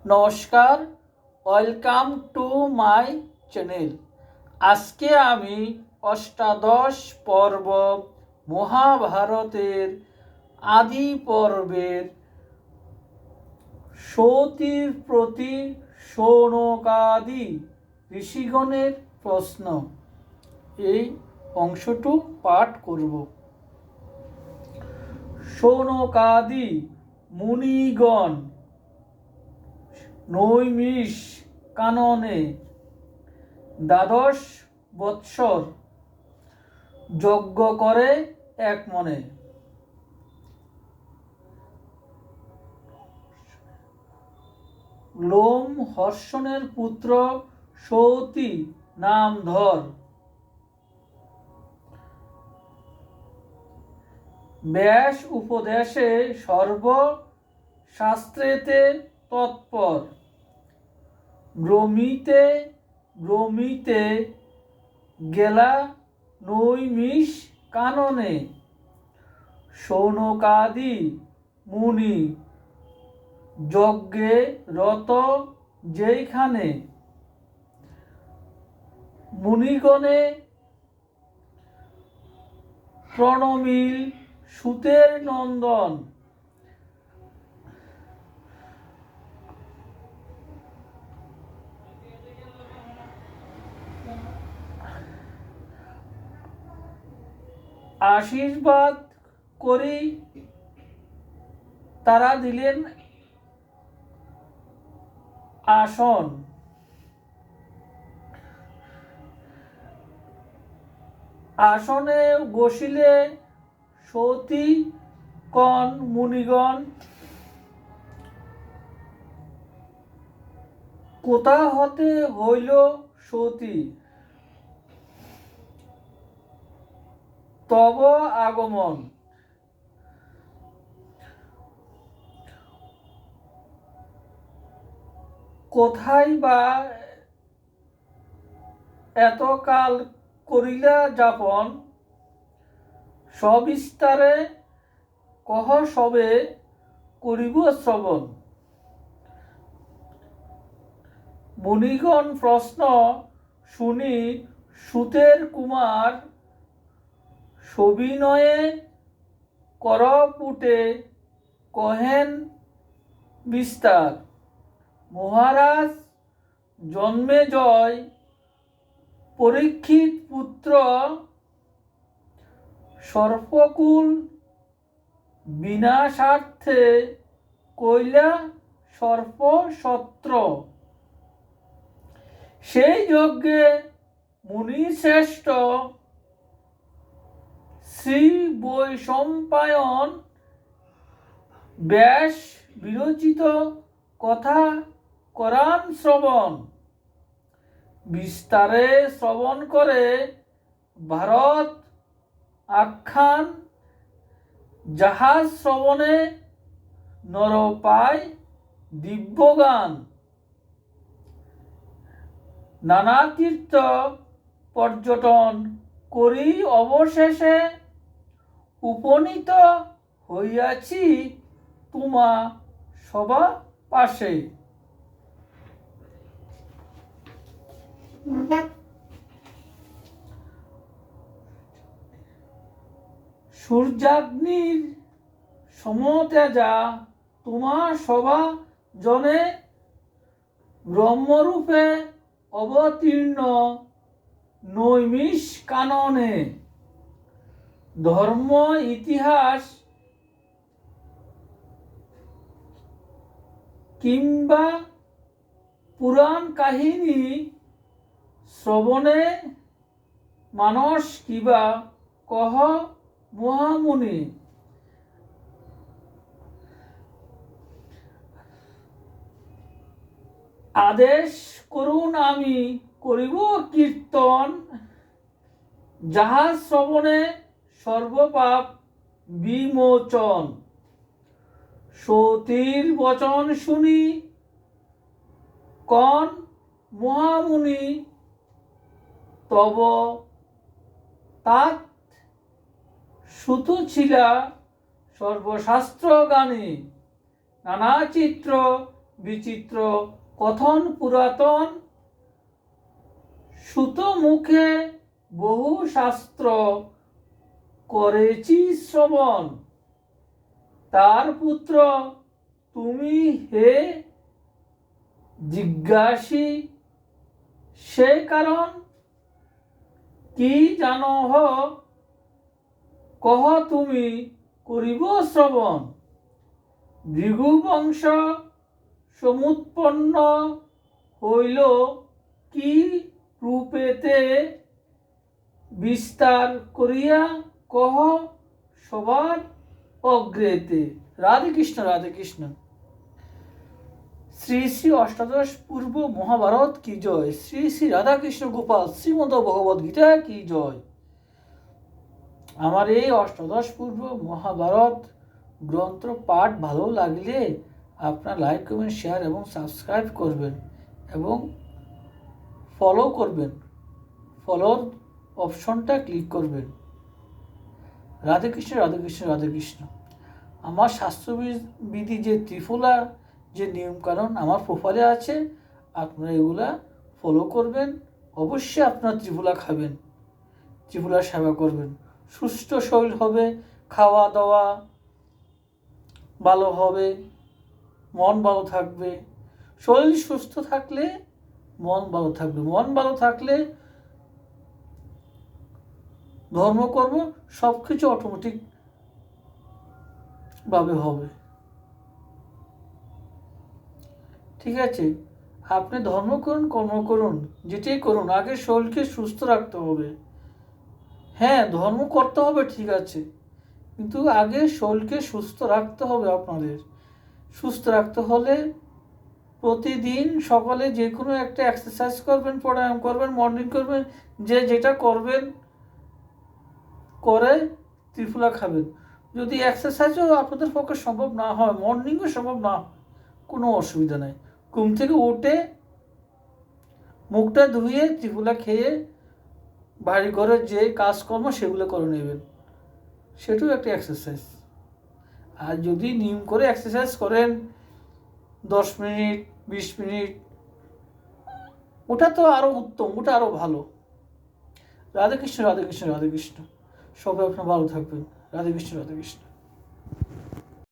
নমস্কার, welcome to my channel. আজকে আমি অষ্টাদশ পর্ব মহাভারতের আদি পর্বের সতীর প্রতি শৌনকাদি ঋষিগণের প্রশ্ন এই অংশটু পাঠ করব। শৌনকাদি মুনিগণ নৈমিষ কাননে দ্বাদশ বৎসর যজ্ঞ করে এক মনে। লোম হর্ষণের পুত্র সৌতি নাম ধর। ব্যাস উপদেশে সর্ব শাস্ত্রেতে তৎপর। ব্রমিতে ব্রমিতে গেলা নৈমিষ কাননে। শৌনকাদি মুনি যজ্ঞে রত যেইখানে। মুনিগণে প্রণমিল সুতের নন্দন। আশীর্বাদ করি তারা দিলেন আসন। আসনে বসিলে সতী কন মুনিগণ কোথা হতে হইল সতী তব আগমন। কোথায় বা এতকাল করিলা যাপন। সবিস্তারে কহ সবে করিব শ্রবণ। মুনিগণ প্রশ্ন শুনি সুতের কুমার সবিনয়ে করপুটে কহেন বিস্তার। মহারাজ জন্মেজয় পরীক্ষিত পুত্র সর্পকুল বিনাশার্থে কইলা সর্পসত্র। সেই যজ্ঞে মুনিশ্রেষ্ঠ শ্রী বৈশম্পায়ন ব্যাস বিরচিত কথা করান শ্রবণ। বিস্তারে শ্রবণ করে ভারত আখ্যান। জাহাজ শ্রবণে নর পায় দিব্যগান। নানা তীর্থ পর্যটন করি অবশেষে উপনীত হইয়াছি তোমা সভা পাশে। সূর্যাগ্নির সমতেজা তোমার সভা জনে ব্রহ্মরূপে অবতীর্ণ নৈমিষ কাননে। ধর্ম ইতিহাস কিংবা পুরাণ কাহিনী শ্রবণে মানস কিবা কহ মহামুনি। আদেশ করুন আমি করিব কীর্তন। জাহাজ শ্রবণে সর্বপাপ বিমোচন। সতীর বচন শুনি কন মহামুনি। তব তাত সুত ছিলা সর্বশাস্ত্র গানে। নানা চিত্র বিচিত্র কথন পুরাতন, সুত মুখে বহু শাস্ত্র করেছি শ্রবণ। তার পুত্র তুমি হে জিজ্ঞাসী, সে কারণ কি জানো হ, কহ তুমি করিব শ্রবণ। ভৃগু বংশ সমুৎপন্ন হইল কি রূপেতে, বিস্তার করিয়া কহ সবার অগ্রেতে। রাধে কৃষ্ণ, রাধে কৃষ্ণ। শ্রী শ্রী অষ্টাদশ পূর্ব মহাভারত কি জয়। শ্রী শ্রী রাধাকৃষ্ণ গোপাল শ্রীমদ ভগবদ গীতা কি জয়। আমার এই অষ্টাদশ পূর্ব মহাভারত গ্রন্থ পাঠ ভালো লাগলে আপনার লাইক, কমেন্ট, শেয়ার এবং সাবস্ক্রাইব করবেন এবং ফলো করবেন। ফলোর অপশনটা ক্লিক করবেন। রাধে কৃষ্ণ, রাধে কৃষ্ণ, রাধে কৃষ্ণ। আমার স্বাস্থ্যবিধি যে ত্রিফলা যে নিয়মকানুন আমার প্রোফাইলে আছে, আপনারা এগুলা ফলো করবেন। অবশ্যই আপনারা ত্রিফলা খাবেন, ত্রিফলার সেবা করবেন। সুস্থ শরীর হবে, খাওয়া দাওয়া ভালো হবে, মন ভালো থাকবে। শরীর সুস্থ থাকলে মন ভালো থাকবে, মন ভালো থাকলে ধর্মকর্ম সব কিছু অটোমেটিক ভাবে হবে। ঠিক আছে, আপনি ধর্ম করুন, কর্ম করুন, যেটাই করুন, আগে শরীরকে সুস্থ রাখতে হবে। হ্যাঁ, ধর্ম করতে হবে ঠিক আছে, কিন্তু আগে শরীরকে সুস্থ রাখতে হবে। আপনাদের সুস্থ রাখতে হলে প্রতিদিন সকালে যে কোনো একটা এক্সারসাইজ করবেন, প্রাণায়াম করবেন, মর্নিং করবেন, যে যেটা করবেন করে ত্রিফলা খাবেন। যদি এক্সারসাইজও আপনাদের পক্ষে সম্ভব না হয়, মর্নিংও সম্ভব না, কোনো অসুবিধা নেই। ঘুম থেকে উঠে মুখটা ধুয়ে ত্রিফলা খেয়ে বাড়ি ঘরের যে কাজকর্ম সেগুলো করে নেবেন, সেটাও একটা এক্সারসাইজ। আর যদি নিয়ম করে এক্সারসাইজ করেন 10 মিনিট 20 মিনিট, ওটা তো আরও উত্তম, ওটা আরও ভালো। রাধে কৃষ্ণ, রাধে কৃষ্ণ, রাধে কৃষ্ণ। সবাই আপনার ভালো থাকবেন। রাধে কৃষ্ণ, রাধে কৃষ্ণ।